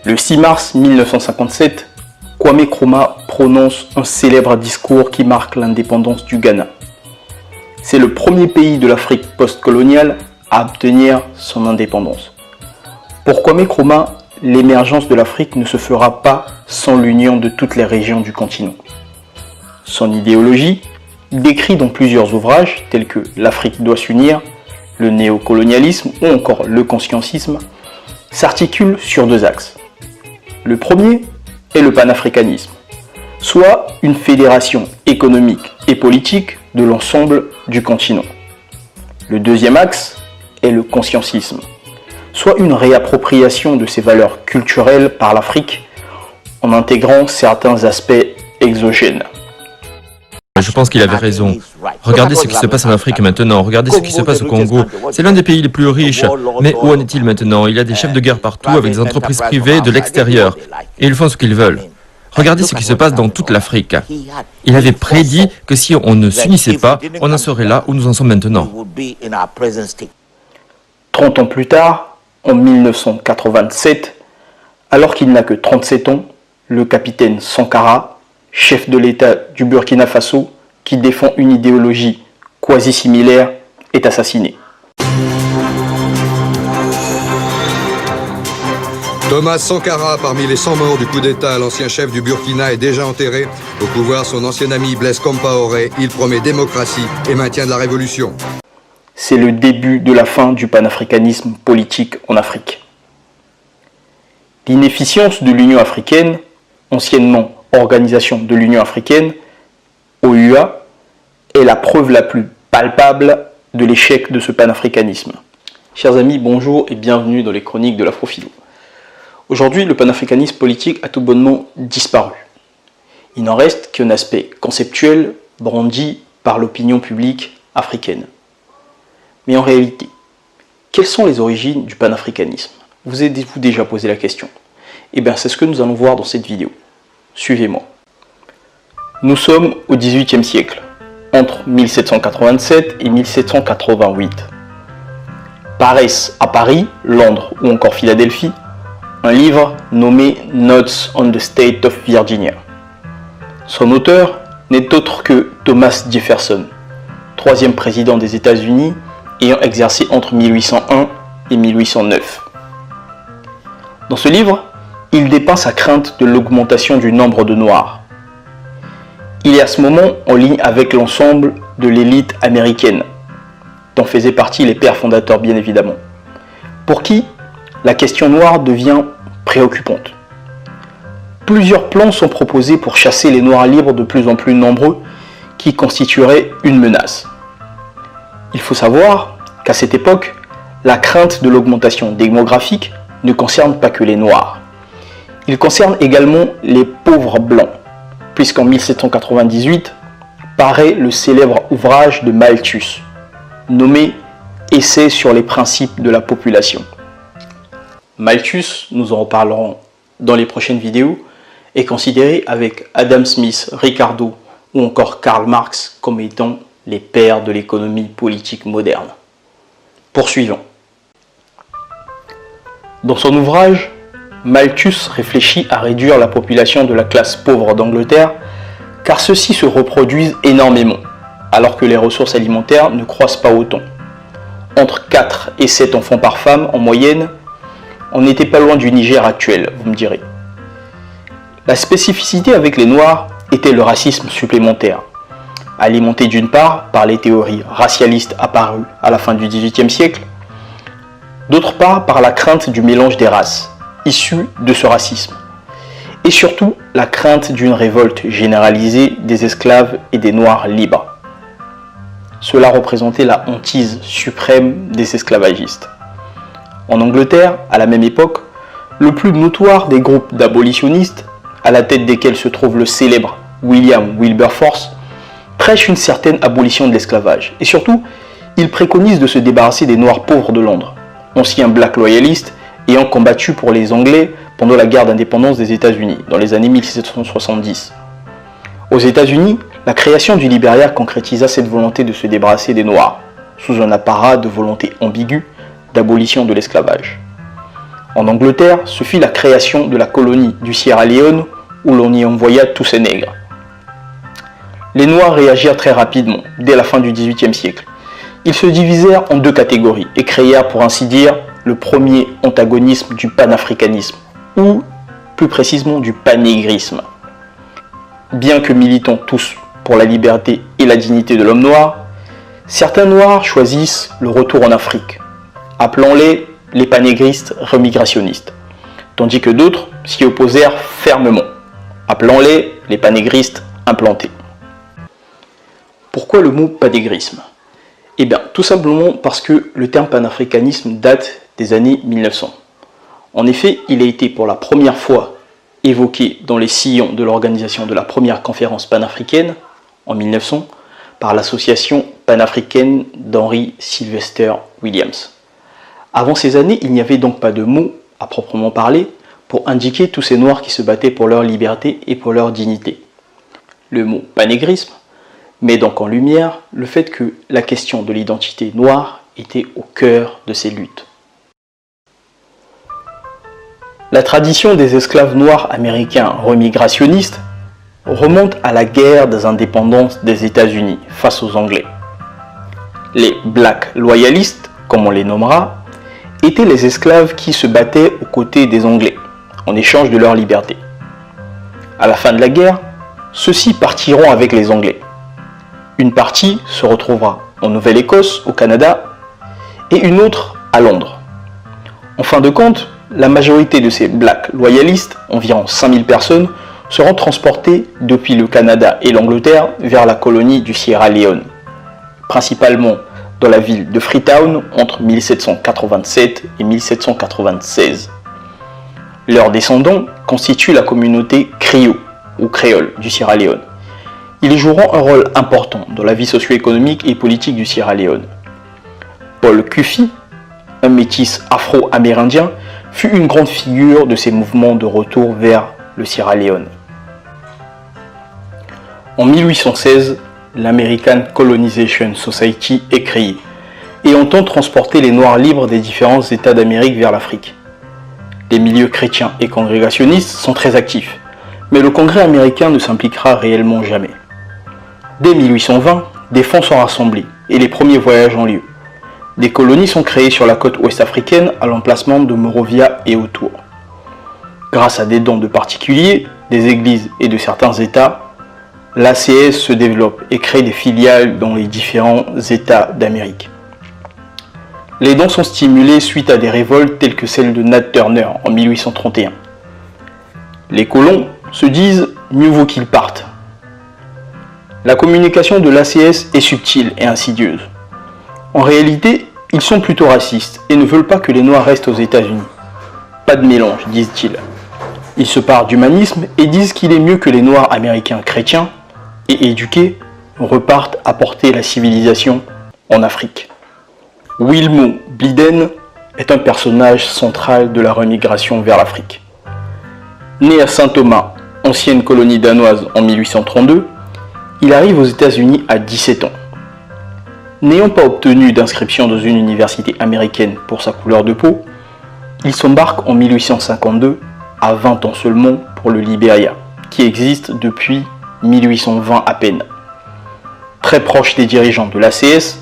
Le 6 mars 1957, Kwame Nkrumah prononce un célèbre discours qui marque l'indépendance du Ghana. C'est le premier pays de l'Afrique post-coloniale à obtenir son indépendance. Pour Kwame Nkrumah, l'émergence de l'Afrique ne se fera pas sans l'union de toutes les régions du continent. Son idéologie, décrite dans plusieurs ouvrages tels que L'Afrique doit s'unir, le néocolonialisme ou encore le consciencisme, s'articule sur deux axes. Le premier est le panafricanisme, soit une fédération économique et politique de l'ensemble du continent. Le deuxième axe est le consciencisme, soit une réappropriation de ses valeurs culturelles par l'Afrique en intégrant certains aspects exogènes. Je pense qu'il avait raison. Regardez ce qui se passe en Afrique maintenant, regardez ce qui se passe au Congo. C'est l'un des pays les plus riches. Mais où en est-il maintenant? Il y a des chefs de guerre partout avec des entreprises privées de l'extérieur. Et ils font ce qu'ils veulent. Regardez ce qui se passe dans toute l'Afrique. Il avait prédit que si on ne s'unissait pas, on en serait là où nous en sommes maintenant. 30 ans plus tard, en 1987, alors qu'il n'a que 37 ans, le capitaine Sankara, chef de l'État du Burkina Faso, qui défend une idéologie quasi similaire, est assassiné. Thomas Sankara, parmi les 100 morts du coup d'État, l'ancien chef du Burkina est déjà enterré. Au pouvoir, son ancien ami Blaise Compaoré, il promet démocratie et maintien de la révolution. C'est le début de la fin du panafricanisme politique en Afrique. L'inefficience de l'Union africaine, anciennement Organisation de l'Union africaine, OUA, est la preuve la plus palpable de l'échec de ce panafricanisme. Chers amis, bonjour et bienvenue dans les chroniques de l'Afrophilo. Aujourd'hui, le panafricanisme politique a tout bonnement disparu. Il n'en reste qu'un aspect conceptuel brandi par l'opinion publique africaine. Mais en réalité, quelles sont les origines du panafricanisme? Vous êtes-vous déjà posé la question? Eh bien, c'est ce que nous allons voir dans cette vidéo. Suivez-moi. Nous sommes au XVIIIe siècle, entre 1787 et 1788. Paraissent à Paris, Londres ou encore Philadelphie, un livre nommé Notes on the State of Virginia. Son auteur n'est autre que Thomas Jefferson, troisième président des États-Unis ayant exercé entre 1801 et 1809. Dans ce livre, il dépeint sa crainte de l'augmentation du nombre de Noirs. Il est à ce moment en ligne avec l'ensemble de l'élite américaine, dont faisaient partie les pères fondateurs bien évidemment, pour qui la question noire devient préoccupante. Plusieurs plans sont proposés pour chasser les Noirs libres de plus en plus nombreux qui constitueraient une menace. Il faut savoir qu'à cette époque, la crainte de l'augmentation démographique ne concerne pas que les Noirs. Il concerne également les pauvres blancs, puisqu'en 1798 paraît le célèbre ouvrage de Malthus, nommé « Essai sur les principes de la population ». Malthus, nous en reparlerons dans les prochaines vidéos, est considéré avec Adam Smith, Ricardo ou encore Karl Marx comme étant les pères de l'économie politique moderne. Poursuivons. Dans son ouvrage, Malthus réfléchit à réduire la population de la classe pauvre d'Angleterre car ceux-ci se reproduisent énormément alors que les ressources alimentaires ne croissent pas autant. Entre 4 et 7 enfants par femme en moyenne, on n'était pas loin du Niger actuel, vous me direz. La spécificité avec les Noirs était le racisme supplémentaire, alimenté d'une part par les théories racialistes apparues à la fin du XVIIIe siècle, d'autre part par la crainte du mélange des races, issu de ce racisme, et surtout la crainte d'une révolte généralisée des esclaves et des Noirs libres. Cela représentait la hantise suprême des esclavagistes. En Angleterre, à la même époque, le plus notoire des groupes d'abolitionnistes, à la tête desquels se trouve le célèbre William Wilberforce, prêche une certaine abolition de l'esclavage, et surtout, il préconise de se débarrasser des Noirs pauvres de Londres, anciens black loyalistes ayant combattu pour les Anglais pendant la guerre d'indépendance des États-Unis, dans les années 1770. Aux États-Unis, la création du Liberia concrétisa cette volonté de se débarrasser des Noirs, sous un apparat de volonté ambiguë d'abolition de l'esclavage. En Angleterre, ce fut la création de la colonie du Sierra Leone où l'on y envoya tous ces nègres. Les Noirs réagirent très rapidement, dès la fin du XVIIIe siècle. Ils se divisèrent en deux catégories et créèrent, pour ainsi dire, le premier antagonisme du panafricanisme, ou plus précisément du panégrisme. Bien que militant tous pour la liberté et la dignité de l'homme noir, certains Noirs choisissent le retour en Afrique, appelons-les les panégristes remigrationnistes, tandis que d'autres s'y opposèrent fermement, appelons-les les panégristes implantés. Pourquoi le mot panégrisme? Eh bien, tout simplement parce que le terme panafricanisme date des années 1900. En effet, il a été pour la première fois évoqué dans les sillons de l'organisation de la première conférence panafricaine, en 1900, par l'association panafricaine d'Henry Sylvester Williams. Avant ces années, il n'y avait donc pas de mot, à proprement parler, pour indiquer tous ces Noirs qui se battaient pour leur liberté et pour leur dignité. Le mot panégrisme met donc en lumière le fait que la question de l'identité noire était au cœur de ces luttes. La tradition des esclaves noirs américains remigrationnistes remonte à la guerre des indépendances des États-Unis face aux Anglais. Les Black Loyalistes, comme on les nommera, étaient les esclaves qui se battaient aux côtés des Anglais, en échange de leur liberté. À la fin de la guerre, ceux-ci partiront avec les Anglais. Une partie se retrouvera en Nouvelle-Écosse, au Canada, et une autre à Londres. En fin de compte, la majorité de ces Black Loyalistes, environ 5000 personnes, seront transportées depuis le Canada et l'Angleterre vers la colonie du Sierra Leone, principalement dans la ville de Freetown entre 1787 et 1796. Leurs descendants constituent la communauté Creole ou créole du Sierra Leone. Ils joueront un rôle important dans la vie socio-économique et politique du Sierra Leone. Paul Cuffi, un métis afro-amérindien, fut une grande figure de ces mouvements de retour vers le Sierra Leone. En 1816, l'American Colonization Society est créée et entend transporter les Noirs libres des différents États d'Amérique vers l'Afrique. Les milieux chrétiens et congrégationnistes sont très actifs, mais le Congrès américain ne s'impliquera réellement jamais. Dès 1820, des fonds sont rassemblés et les premiers voyages ont lieu. Des colonies sont créées sur la côte ouest africaine à l'emplacement de Monrovia et autour. Grâce à des dons de particuliers, des églises et de certains États, l'ACS se développe et crée des filiales dans les différents États d'Amérique. Les dons sont stimulés suite à des révoltes telles que celle de Nat Turner en 1831. Les colons se disent « mieux vaut qu'ils partent ». La communication de l'ACS est subtile et insidieuse. En réalité, ils sont plutôt racistes et ne veulent pas que les Noirs restent aux États-Unis. Pas de mélange, disent-ils. Ils se parlent d'humanisme et disent qu'il est mieux que les Noirs américains chrétiens et éduqués repartent apporter la civilisation en Afrique. Wilmo Bliden est un personnage central de la remigration vers l'Afrique. Né à Saint-Thomas, ancienne colonie danoise en 1832, il arrive aux États-Unis à 17 ans. N'ayant pas obtenu d'inscription dans une université américaine pour sa couleur de peau, il s'embarque en 1852, à 20 ans seulement, pour le Libéria, qui existe depuis 1820 à peine. Très proche des dirigeants de l'ACS,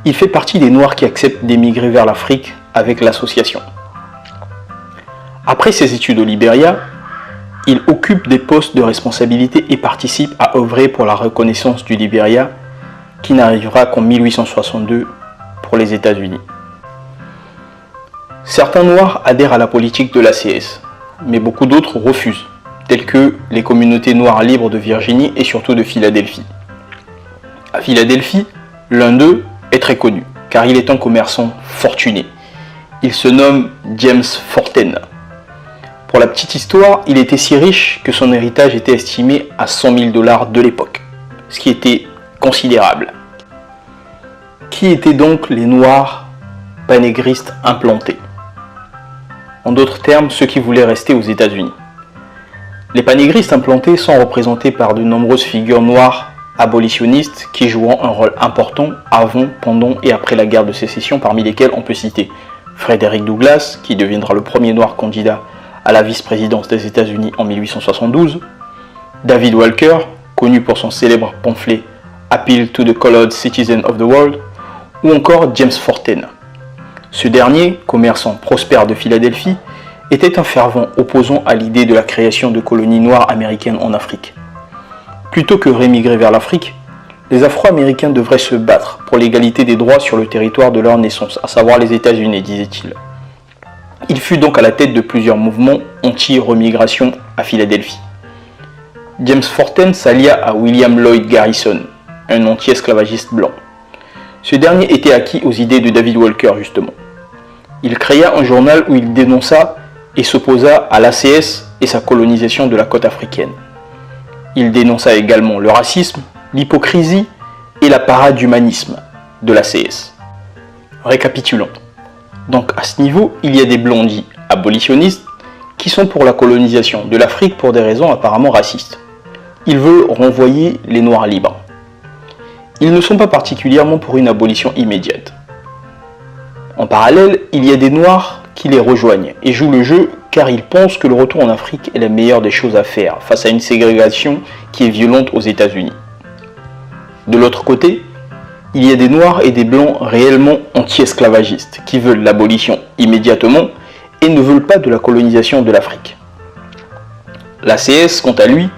il fait partie des Noirs qui acceptent d'émigrer vers l'Afrique avec l'association. Après ses études au Libéria, il occupe des postes de responsabilité et participe à œuvrer pour la reconnaissance du Libéria, qui n'arrivera qu'en 1862 pour les États-Unis. Certains Noirs adhèrent à la politique de l'ACS, mais beaucoup d'autres refusent, tels que les communautés noires libres de Virginie et surtout de Philadelphie. À Philadelphie, l'un d'eux est très connu, car il est un commerçant fortuné. Il se nomme James Forten. Pour la petite histoire, il était si riche que son héritage était estimé à 100 000 $ de l'époque, ce qui était considérable. Qui étaient donc les Noirs panégristes implantés? En d'autres termes, ceux qui voulaient rester aux États-Unis. Les panégristes implantés sont représentés par de nombreuses figures noires abolitionnistes qui joueront un rôle important avant, pendant et après la guerre de sécession, parmi lesquelles on peut citer Frederick Douglass, qui deviendra le premier noir candidat à la vice-présidence des États-Unis en 1872, David Walker, connu pour son célèbre pamphlet Appeal to the Colored Citizens of the World, ou encore James Forten. Ce dernier, commerçant prospère de Philadelphie, était un fervent opposant à l'idée de la création de colonies noires américaines en Afrique. Plutôt que rémigrer vers l'Afrique, les Afro-Américains devraient se battre pour l'égalité des droits sur le territoire de leur naissance, à savoir les États-Unis, disait-il. Il fut donc à la tête de plusieurs mouvements anti-remigration à Philadelphie. James Forten s'allia à William Lloyd Garrison, un anti-esclavagiste blanc. Ce dernier était acquis aux idées de David Walker, justement. Il créa un journal où il dénonça et s'opposa à l'ACS et sa colonisation de la côte africaine. Il dénonça également le racisme, l'hypocrisie et la parade d'humanisme de l'ACS. Récapitulons. Donc à ce niveau, il y a des blancs dits abolitionnistes qui sont pour la colonisation de l'Afrique pour des raisons apparemment racistes. Ils veulent renvoyer les Noirs libres. Ils ne sont pas particulièrement pour une abolition immédiate. En parallèle, il y a des Noirs qui les rejoignent et jouent le jeu car ils pensent que le retour en Afrique est la meilleure des choses à faire face à une ségrégation qui est violente aux États-Unis. De l'autre côté, il y a des Noirs et des Blancs réellement anti-esclavagistes qui veulent l'abolition immédiatement et ne veulent pas de la colonisation de l'Afrique. L'ACS, quant à lui,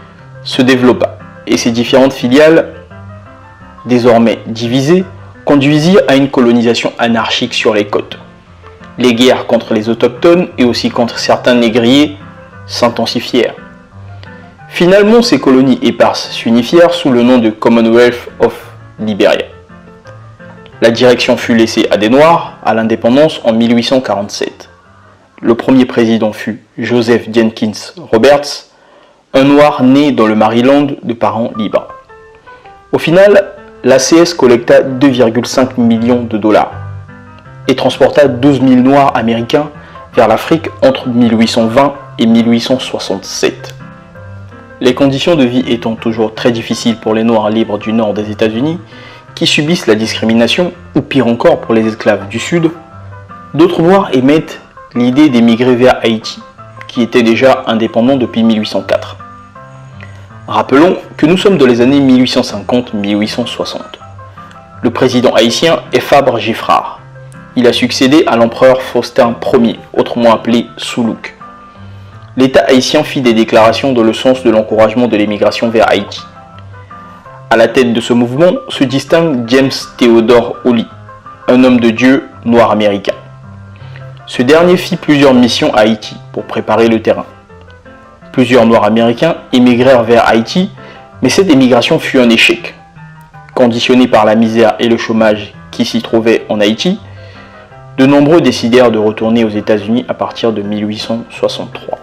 se développa et ses différentes filiales, désormais divisées, conduisirent à une colonisation anarchique sur les côtes. Les guerres contre les autochtones et aussi contre certains négriers s'intensifièrent. Finalement, ces colonies éparses s'unifièrent sous le nom de Commonwealth of Liberia. La direction fut laissée à des Noirs à l'indépendance en 1847. Le premier président fut Joseph Jenkins Roberts, un Noir né dans le Maryland de parents libres. Au final, l'ACS collecta 2,5 millions de dollars et transporta 12 000 Noirs américains vers l'Afrique entre 1820 et 1867. Les conditions de vie étant toujours très difficiles pour les Noirs libres du nord des États-Unis, qui subissent la discrimination, ou pire encore pour les esclaves du sud, d'autres Noirs émettent l'idée d'émigrer vers Haïti, qui était déjà indépendant depuis 1804. Rappelons que nous sommes dans les années 1850-1860. Le président haïtien est Fabre Giffard. Il a succédé à l'empereur Faustin Ier, autrement appelé Soulouk. L'État haïtien fit des déclarations dans le sens de l'encouragement de l'émigration vers Haïti. À la tête de ce mouvement se distingue James Theodore Holly, un homme de Dieu noir américain. Ce dernier fit plusieurs missions à Haïti pour préparer le terrain. Plusieurs Noirs américains émigrèrent vers Haïti, mais cette émigration fut un échec. Conditionnés par la misère et le chômage qui s'y trouvaient en Haïti, de nombreux décidèrent de retourner aux États-Unis à partir de 1863.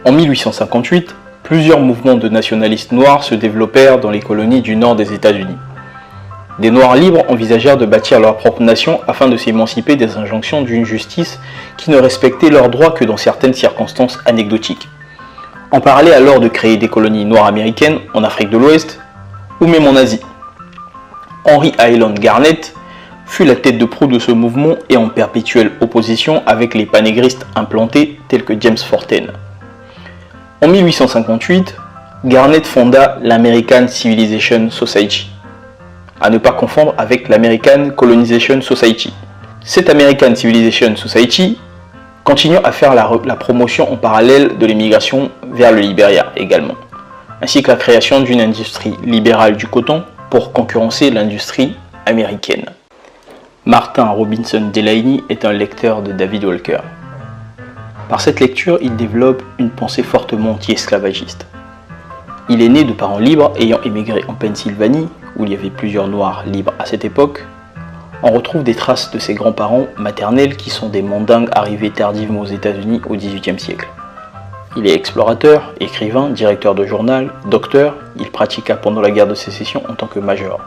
En 1858, plusieurs mouvements de nationalistes noirs se développèrent dans les colonies du nord des États-Unis. Des Noirs libres envisagèrent de bâtir leur propre nation afin de s'émanciper des injonctions d'une justice qui ne respectait leurs droits que dans certaines circonstances anecdotiques. On parlait alors de créer des colonies noires américaines en Afrique de l'Ouest ou même en Asie. Henry Highland Garnet fut la tête de proue de ce mouvement et en perpétuelle opposition avec les panégristes implantés tels que James Forten. En 1858, Garnet fonda l'American Civilization Society, à ne pas confondre avec l'American Colonization Society. Cette American Civilization Society continua à faire la promotion en parallèle de l'émigration vers le Liberia également, ainsi que la création d'une industrie libérale du coton pour concurrencer l'industrie américaine. Martin Robinson Delaney est un lecteur de David Walker. Par cette lecture, il développe une pensée fortement anti-esclavagiste. Il est né de parents libres ayant émigré en Pennsylvanie, où il y avait plusieurs Noirs libres à cette époque. On retrouve des traces de ses grands-parents maternels qui sont des mandingues arrivés tardivement aux États-Unis au XVIIIe siècle. Il est explorateur, écrivain, directeur de journal, docteur. Il pratiqua pendant la guerre de sécession en tant que major.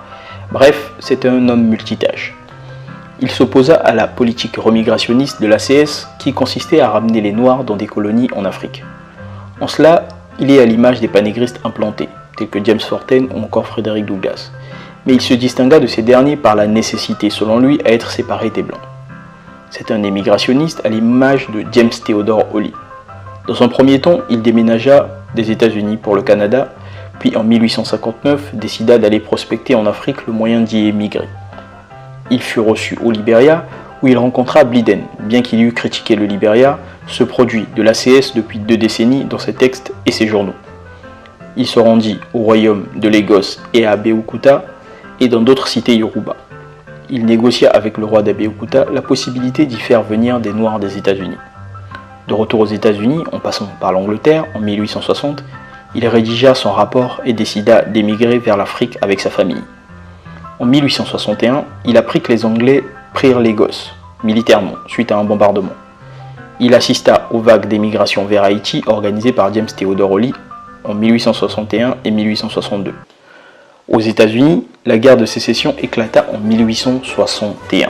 Bref, c'était un homme multitâche. Il s'opposa à la politique remigrationniste de l'ACS qui consistait à ramener les Noirs dans des colonies en Afrique. En cela, il est à l'image des panégristes implantés, tels que James Forten ou encore Frederick Douglass. Mais il se distingua de ces derniers par la nécessité, selon lui, à être séparé des Blancs. C'est un émigrationniste à l'image de James Theodore Holly. Dans un premier temps, il déménagea des États-Unis pour le Canada, puis en 1859 décida d'aller prospecter en Afrique le moyen d'y émigrer. Il fut reçu au Libéria, où il rencontra Blyden, bien qu'il eût critiqué le Libéria, ce produit de l'ACS depuis 2 décennies dans ses textes et ses journaux. Il se rendit au royaume de Lagos et à Abeokuta et dans d'autres cités Yoruba. Il négocia avec le roi d'Abeokuta la possibilité d'y faire venir des Noirs des États-Unis. De retour aux États-Unis, en passant par l'Angleterre en 1860, il rédigea son rapport et décida d'émigrer vers l'Afrique avec sa famille. En 1861, il apprit que les Anglais prirent Lagos, militairement, suite à un bombardement. Il assista aux vagues d'émigration vers Haïti organisées par James Theodore Holly en 1861 et 1862. Aux États-Unis, la guerre de sécession éclata en 1861,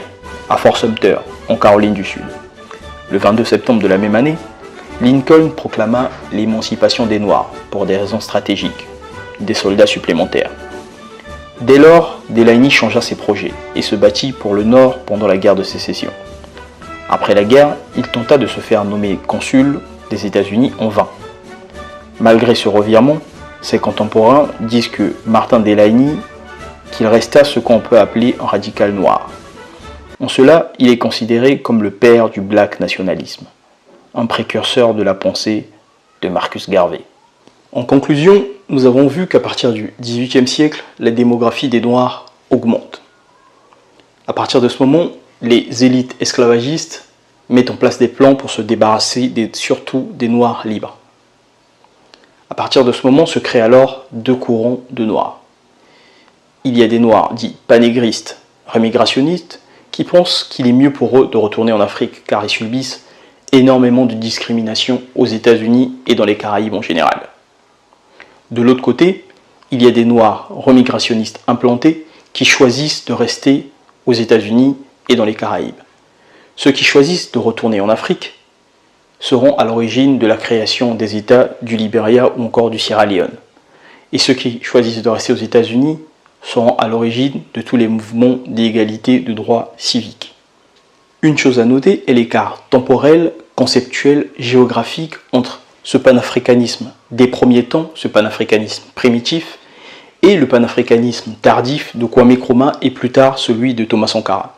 à Fort Sumter, en Caroline du Sud. Le 22 septembre de la même année, Lincoln proclama l'émancipation des Noirs pour des raisons stratégiques, des soldats supplémentaires. Dès lors, Delany changea ses projets et se battit pour le Nord pendant la guerre de sécession. Après la guerre, il tenta de se faire nommer consul des États-Unis en vain. Malgré ce revirement, ses contemporains disent que Martin Delany, qu'il resta ce qu'on peut appeler un radical noir. En cela, il est considéré comme le père du black nationalisme, un précurseur de la pensée de Marcus Garvey. En conclusion, nous avons vu qu'à partir du XVIIIe siècle, la démographie des Noirs augmente. À partir de ce moment, les élites esclavagistes mettent en place des plans pour se débarrasser surtout des Noirs libres. À partir de ce moment se créent alors 2 courants de Noirs. Il y a des Noirs dits panégristes, rémigrationnistes, qui pensent qu'il est mieux pour eux de retourner en Afrique car ils subissent énormément de discrimination aux États-Unis et dans les Caraïbes en général. De l'autre côté, il y a des Noirs remigrationnistes implantés qui choisissent de rester aux États-Unis et dans les Caraïbes. Ceux qui choisissent de retourner en Afrique seront à l'origine de la création des États du Libéria ou encore du Sierra Leone. Et ceux qui choisissent de rester aux États-Unis seront à l'origine de tous les mouvements d'égalité de droits civiques. Une chose à noter est l'écart temporel, conceptuel, géographique entre ce panafricanisme des premiers temps, ce panafricanisme primitif, et le panafricanisme tardif de Kwame Nkrumah et plus tard celui de Thomas Sankara.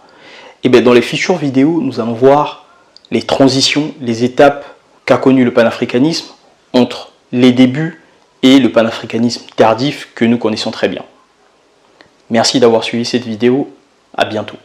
Et bien dans les futures vidéos, nous allons voir les transitions, les étapes qu'a connu le panafricanisme entre les débuts et le panafricanisme tardif que nous connaissons très bien. Merci d'avoir suivi cette vidéo, à bientôt.